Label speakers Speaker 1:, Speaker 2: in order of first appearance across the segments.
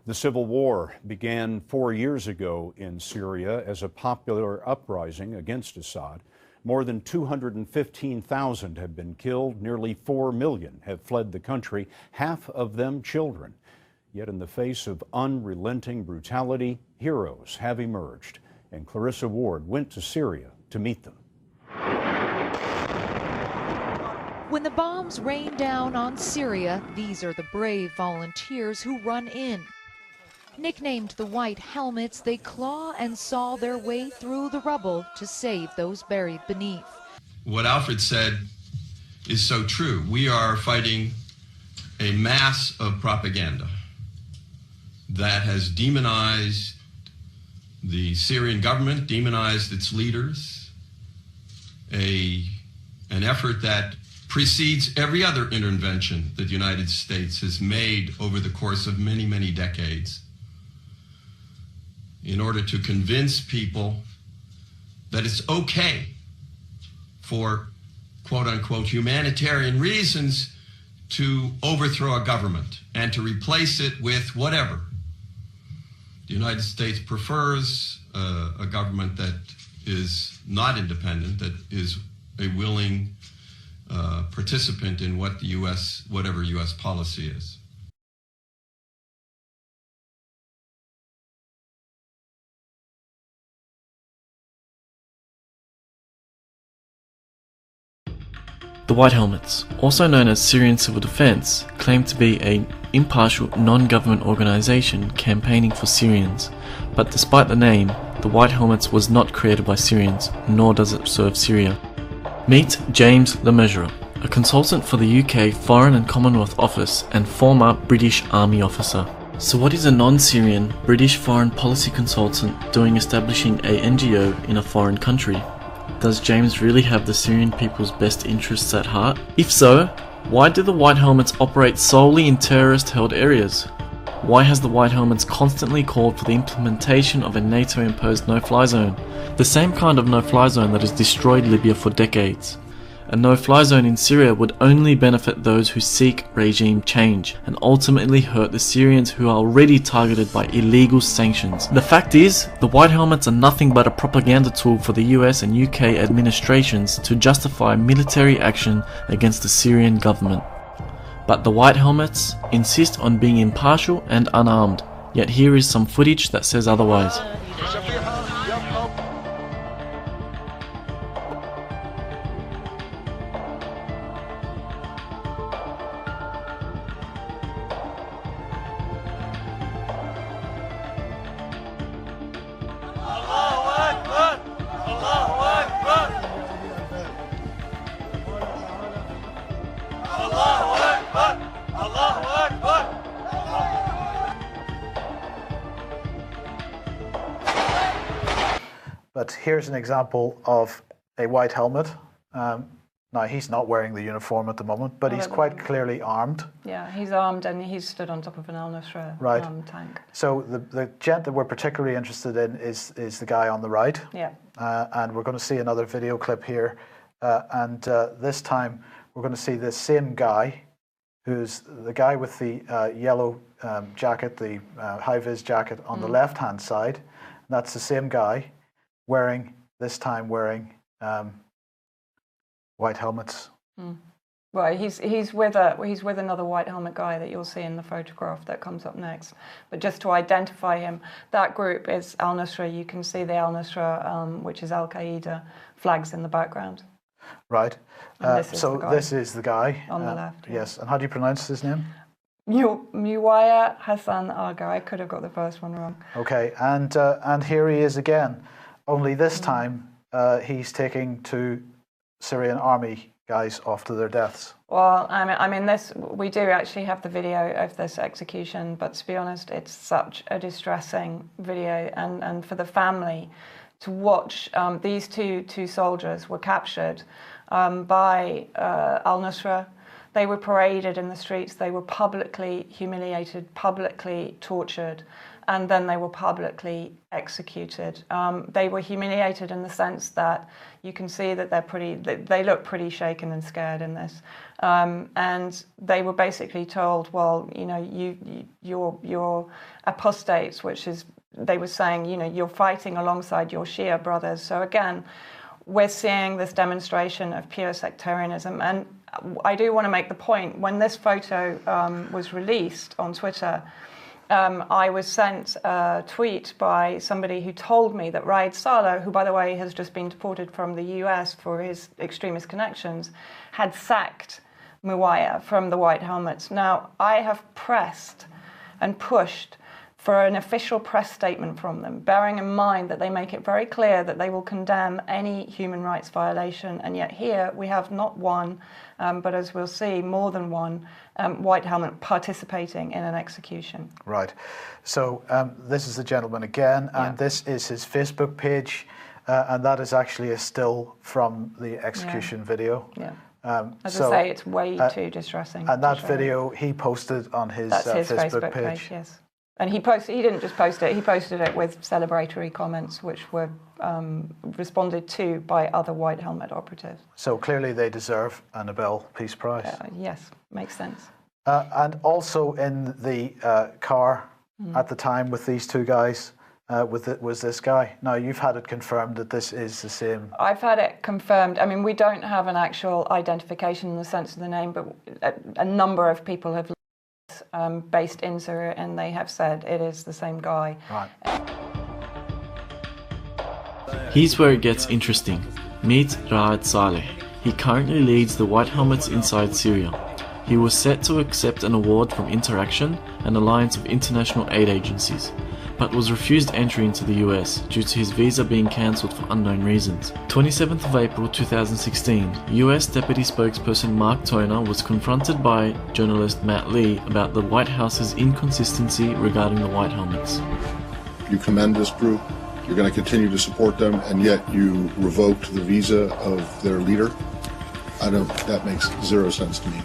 Speaker 1: The civil war began 4 years ago in Syria as a popular uprising against Assad. More than 215,000 have been killed. Nearly 4 million have fled the country, half of them children. Yet in the face of unrelenting brutality, heroes have emerged. And Clarissa Ward went to Syria to meet them.
Speaker 2: When the bombs rain down on Syria, these are the brave volunteers who run in. Nicknamed the White Helmets, they claw and saw their way through the rubble to save those buried beneath.
Speaker 3: What Alfred said is so true. We are fighting a mass of propaganda that has demonized the Syrian government, demonized its leaders, an effort that precedes every other intervention that the United States has made over the course of many, many decades in order to convince people that it's okay for quote-unquote humanitarian reasons to overthrow a government and to replace it with whatever. The United States prefers a government that is not independent, that is a willing participant in what the whatever U.S. policy is.
Speaker 4: The White Helmets, also known as Syrian Civil Defense, claim to be an impartial, non-government organization campaigning for Syrians. But despite the name, the White Helmets was not created by Syrians, nor does it serve Syria. Meet James Le Mesurier, a consultant for the UK Foreign and Commonwealth Office and former British Army officer. So what is a non-Syrian British foreign policy consultant doing establishing a NGO in a foreign country? Does James really have the Syrian people's best interests at heart? If so, why do the White Helmets operate solely in terrorist-held areas? Why has the White Helmets constantly called for the implementation of a NATO-imposed no-fly zone? The same kind of no-fly zone that has destroyed Libya for decades. A no-fly zone in Syria would only benefit those who seek regime change and ultimately hurt the Syrians who are already targeted by illegal sanctions. The fact is, the White Helmets are nothing but a propaganda tool for the US and UK administrations to justify military action against the Syrian government. But the White Helmets insist on being impartial and unarmed, yet here is some footage that says otherwise.
Speaker 5: But here's an example of a white helmet. Now, he's not wearing the uniform at the moment, but he's quite clearly armed.
Speaker 6: Yeah, he's armed and he's stood on top of an al-Nusra tank.
Speaker 5: So the gent that we're particularly interested in is the guy on the right.
Speaker 6: Yeah.
Speaker 5: And we're going to see another video clip here. This time, we're going to see this same guy, who's the guy with the yellow jacket, the high-vis jacket on the left-hand side. And that's the same guy this time wearing white helmets.
Speaker 6: Well, he's with another white helmet guy that you'll see in the photograph that comes up next. But just to identify him, that group is al-Nusra. You can see the al-Nusra, which is Al-Qaeda, flags in the background.
Speaker 5: Right. This is the guy
Speaker 6: on the left.
Speaker 5: Yes. And how do you pronounce his name?
Speaker 6: Muwaya Hassan Aga. I could have got the first one wrong.
Speaker 5: Okay. And here he is again. Only this time, he's taking two Syrian army guys off to their deaths.
Speaker 6: Well, I mean, we do actually have the video of this execution, but to be honest, it's such a distressing video, and for the family to watch these two soldiers were captured by al-Nusra. They were paraded in the streets, they were publicly humiliated, publicly tortured, and then they were publicly executed. They were humiliated in the sense that you can see that they look pretty shaken and scared in this. And they were basically told, well, you know, you're apostates, which is, they were saying, you know, you're fighting alongside your Shia brothers. So again, we're seeing this demonstration of pure sectarianism. And I do want to make the point, when this photo was released on Twitter, I was sent a tweet by somebody who told me that Raed Saleh, who, by the way, has just been deported from the US for his extremist connections, had sacked Miałem from the White Helmets. Now, I have pressed and pushed for an official press statement from them, bearing in mind that they make it very clear that they will condemn any human rights violation, and yet here we have not one, but as we'll see, more than one White Helmet participating in an execution.
Speaker 5: Right. So this is the gentleman again, and this is his Facebook page, and that is actually a still from the execution video.
Speaker 6: Yeah. As I say, it's way too distressing.
Speaker 5: And that video he posted on his, Facebook page.
Speaker 6: Yes. And he didn't just post it, he posted it with celebratory comments which were responded to by other White Helmet operatives.
Speaker 5: So clearly they deserve a Nobel Peace Prize.
Speaker 6: Yes, makes sense.
Speaker 5: And also in the car at the time with these two guys was this guy. Now, you've had it confirmed that this is the same.
Speaker 6: I've had it confirmed. I mean, we don't have an actual identification in the sense of the name, but a number of people have based in Syria, and they have said it is the same guy.
Speaker 5: Right.
Speaker 4: Here's where it gets interesting. Meet Raed Saleh. He currently leads the White Helmets inside Syria. He was set to accept an award from Interaction, an alliance of international aid agencies, but was refused entry into the US due to his visa being cancelled for unknown reasons. 27th of April 2016, US Deputy Spokesperson Mark Toner was confronted by journalist Matt Lee about the White House's inconsistency regarding the White Helmets.
Speaker 7: You commend this group, you're going to continue to support them, and yet you revoked the visa of their leader? That makes zero sense to me.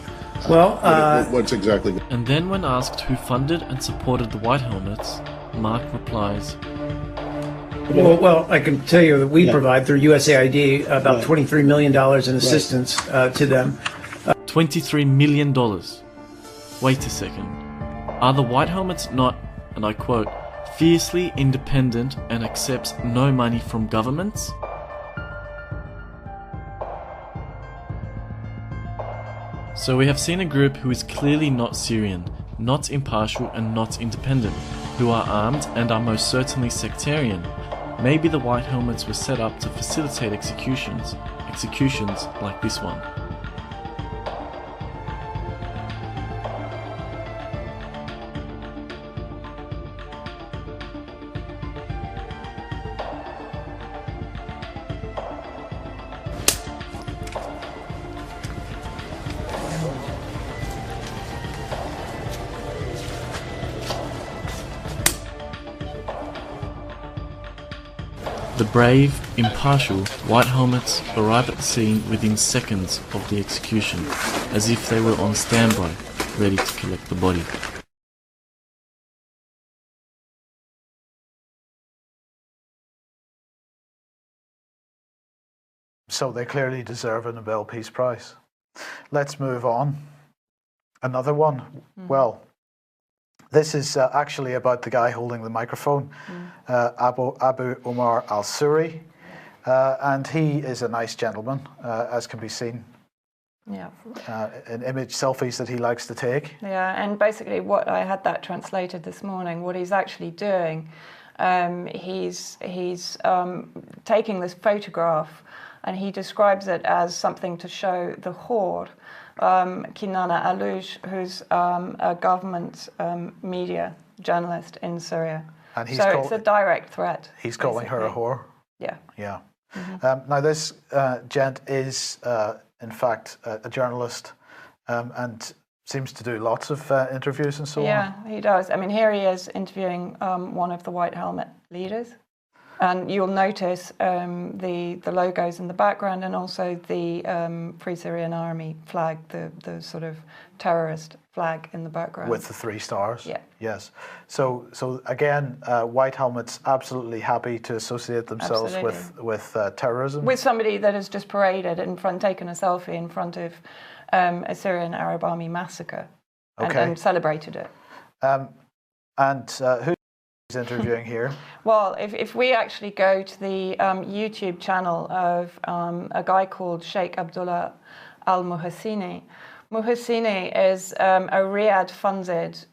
Speaker 8: Well,
Speaker 7: what's exactly...
Speaker 4: And then when asked who funded and supported the White Helmets, Mark replies,
Speaker 8: Well, I can tell you that we provide through USAID about $23 million in assistance to them.
Speaker 4: $23 million. Wait a second. Are the White Helmets not, and I quote, fiercely independent and accepts no money from governments? So we have seen a group who is clearly not Syrian, not impartial and not independent, who are armed and are most certainly sectarian. Maybe the White Helmets were set up to facilitate executions like this one. The brave, impartial White Helmets arrive at the scene within seconds of the execution, as if they were on standby, ready to collect the body.
Speaker 5: So they clearly deserve a Nobel Peace Prize. Let's move on. Another one. Well, this is actually about the guy holding the microphone, Abu Omar al-Suri, and he is a nice gentleman, as can be seen in image selfies that he likes to take.
Speaker 6: Yeah, and basically what I had that translated this morning, what he's actually doing, he's taking this photograph and he describes it as something to show the horde. Kinana Alouche, who's a government media journalist in Syria.
Speaker 5: And
Speaker 6: it's a direct threat.
Speaker 5: He's calling her a whore?
Speaker 6: Yeah.
Speaker 5: Yeah. Now this gent is, in fact, a journalist and seems to do lots of interviews and so on.
Speaker 6: Yeah, he does. I mean, here he is interviewing one of the White Helmet leaders. And you'll notice the logos in the background, and also the Free Syrian Army flag, the sort of terrorist flag in the background.
Speaker 5: With the 3 stars?
Speaker 6: Yeah.
Speaker 5: Yes. So again, white helmets absolutely happy to associate themselves with terrorism? With
Speaker 6: somebody that has just paraded in front, taken a selfie in front of a Syrian Arab Army massacre, and celebrated it. Who's interviewing here? Well, if we actually go to the YouTube channel of a guy called Sheikh Abdullah al-Muhassini. Muhassini is a Riyadh-funded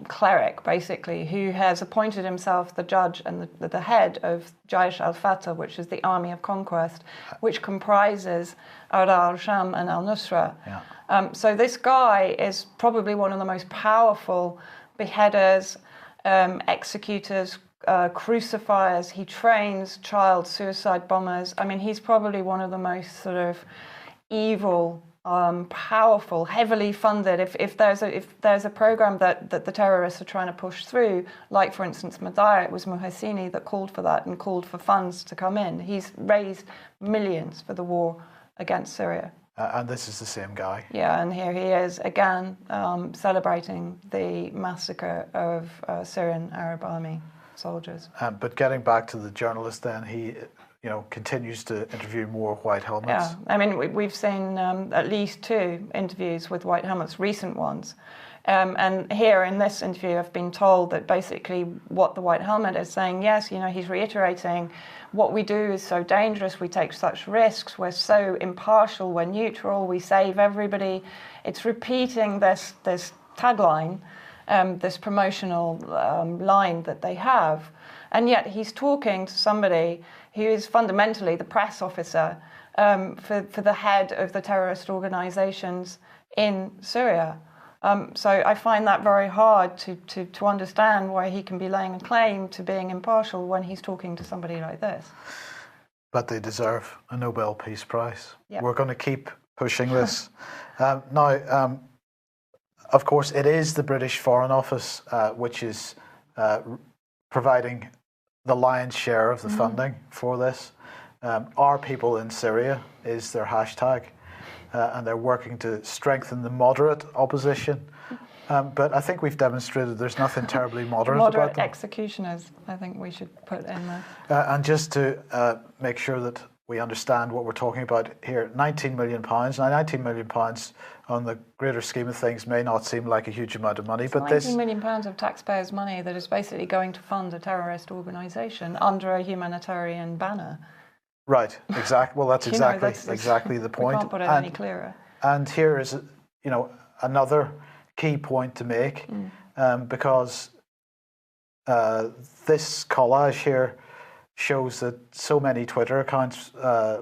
Speaker 6: cleric, basically, who has appointed himself the judge and the head of Jaish al-Fatah, which is the army of conquest, which comprises al-Sham and al-Nusra. Yeah. So this guy is probably one of the most powerful beheaders, executors, crucifiers. He trains child suicide bombers. I mean, he's probably one of the most sort of evil, powerful, heavily funded. If there's a program that the terrorists are trying to push through, like for instance Madaya, it was Muhassini that called for that and called for funds to come in. He's raised millions for the war against Syria.
Speaker 5: And this is the same guy.
Speaker 6: Yeah, and here he is again celebrating the massacre of Syrian Arab Army soldiers.
Speaker 5: But getting back to the journalist, then he, continues to interview more white helmets.
Speaker 6: Yeah, I mean we've seen at least 2 interviews with white helmets, recent ones. And here in this interview, I've been told that basically what the white helmet is saying, yes, he's reiterating what we do is so dangerous, we take such risks, we're so impartial, we're neutral, we save everybody. It's repeating this tagline, this promotional line that they have. And yet he's talking to somebody who is fundamentally the press officer for the head of the terrorist organizations in Syria. So I find that very hard to understand why he can be laying a claim to being impartial when he's talking to somebody like this.
Speaker 5: But they deserve a Nobel Peace Prize.
Speaker 6: Yep.
Speaker 5: We're going to keep pushing this. Now, of course, it is the British Foreign Office which is providing the lion's share of the funding for this. Our people in Syria is their hashtag. And they're working to strengthen the moderate opposition. But I think we've demonstrated there's nothing terribly moderate about them.
Speaker 6: Moderate executioners, I think we should put in there.
Speaker 5: And just to make sure that we understand what we're talking about here, £19 million. Now, £19 million on the greater scheme of things may not seem like a huge amount of money, but
Speaker 6: £19 million of taxpayers' money that is basically going to fund a terrorist organisation under a humanitarian banner.
Speaker 5: Right, exactly. Well, that's exactly the point.
Speaker 6: We can't put it any clearer.
Speaker 5: And here is, another key point to make, because this collage here shows that so many Twitter accounts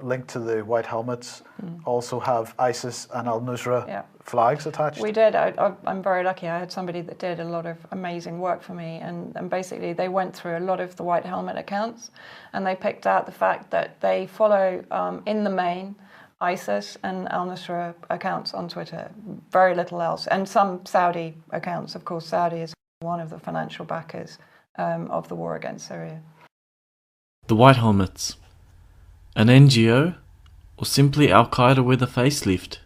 Speaker 5: linked to the white helmets also have ISIS and al-Nusra flags attached.
Speaker 6: We did. I'm very lucky. I had somebody that did a lot of amazing work for me, and basically they went through a lot of the white helmet accounts, and they picked out the fact that they follow, in the main, ISIS and al-Nusra accounts on Twitter. Very little else. And some Saudi accounts. Of course, Saudi is one of the financial backers of the war against Syria.
Speaker 4: The White Helmets. An NGO, or simply Al-Qaeda with a facelift?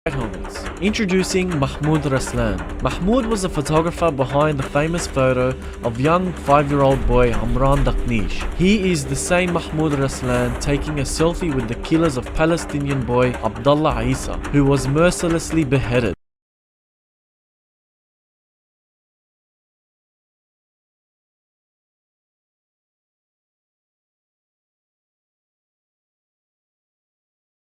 Speaker 4: White Helmets. Introducing Mahmoud Raslan. Mahmoud was the photographer behind the famous photo of young 5-year-old boy Amran Daqnish. He is the same Mahmoud Raslan taking a selfie with the killers of Palestinian boy Abdullah Isa, who was mercilessly beheaded.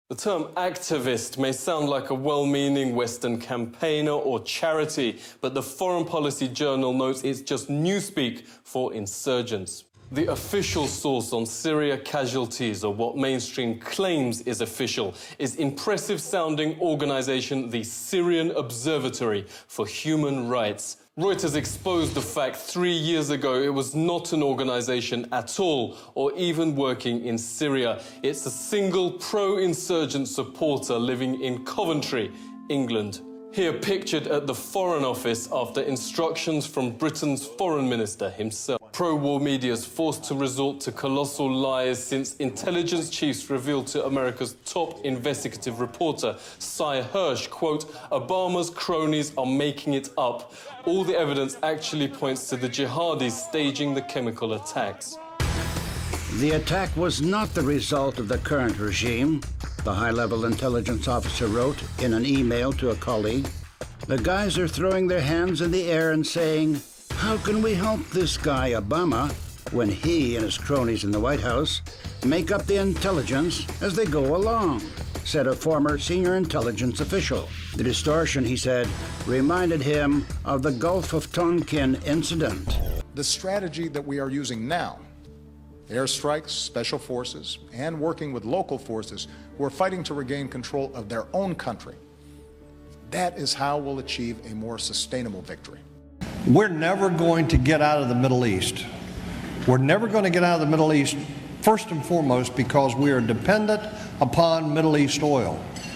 Speaker 9: The term activist may sound like a well-meaning Western campaigner or charity, but the Foreign Policy Journal notes it's just newspeak for insurgents. The official source on Syria casualties, or what mainstream claims is official, is impressive-sounding organisation the Syrian Observatory for Human Rights. Reuters exposed the fact 3 years ago it was not an organisation at all, or even working in Syria. It's a single pro-insurgent supporter living in Coventry, England. Here pictured at the Foreign Office after instructions from Britain's Foreign Minister himself. Pro-war media is forced to resort to colossal lies since intelligence chiefs revealed to America's top investigative reporter, Cy Hirsch, quote, Obama's cronies are making it up. All the evidence actually points to the jihadis staging the chemical attacks.
Speaker 10: The attack was not the result of the current regime, the high-level intelligence officer wrote in an email to a colleague. The guys are throwing their hands in the air and saying, how can we help this guy, Obama, when he and his cronies in the White House make up the intelligence as they go along, said a former senior intelligence official. The distortion, he said, reminded him of the Gulf of Tonkin incident.
Speaker 11: The strategy that we are using now, airstrikes, special forces, and working with local forces who are fighting to regain control of their own country, that is how we'll achieve a more sustainable victory.
Speaker 12: We're never going to get out of the Middle East. We're never going to get out of the Middle East, first and foremost, because we are dependent upon Middle East oil.